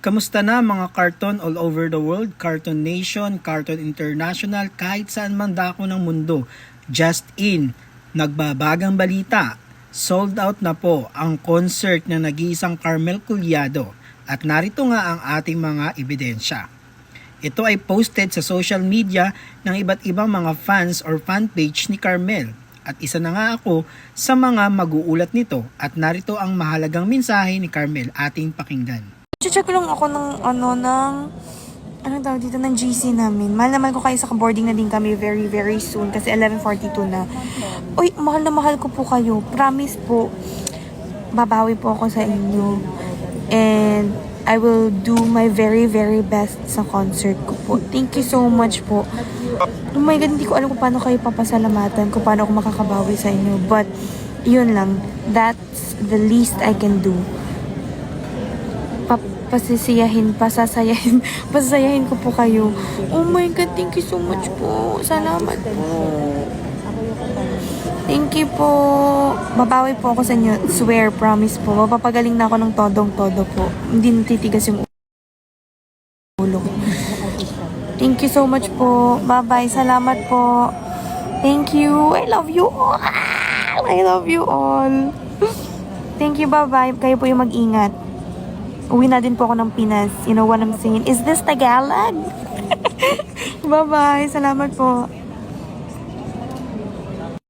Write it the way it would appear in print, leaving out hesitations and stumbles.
Kamusta na mga cartoon all over the world, Cartoon Nation, Cartoon International, kahit saan man dako ng mundo. Just in, nagbabagang balita, sold out na po ang concert na nag-iisang Carmel Collado at narito nga ang ating mga ebidensya. Ito ay posted sa social media ng iba't ibang mga fans or fan page ni Carmel. At isa na nga ako sa mga mag-uulat nito at narito ang mahalagang mensahe ni Carmel ating pakinggan. Check lang ako ng tawag dito, ng GC namin. Mahal naman ko kayo sa boarding na din kami very, very soon kasi 11:42 na. Uy, mahal na mahal ko po kayo. Promise po, babawi po ako sa inyo. And I will do my very, very best sa concert ko po. Thank you so much po. Oh my God, hindi ko alam kung paano kayo papasalamatan, kung paano ako makakabawi sa inyo. But, yun lang. That's the least I can do. Pasasayahin ko po kayo. Oh my God, thank you so much po. Salamat po. Thank you po. Babawi po ako sa inyo. Swear, promise po. Mapapagaling na ako ng todong-todo po. Hindi natitigas yung ulo ko. Thank you so much po. Bye-bye. Salamat po. Thank you. I love you all. I love you all. Thank you. Bye-bye. Kayo po yung mag-ingat. Uwi na din po ako ng Pinas. You know what I'm saying? Is this Tagalog? Bye-bye. Salamat po.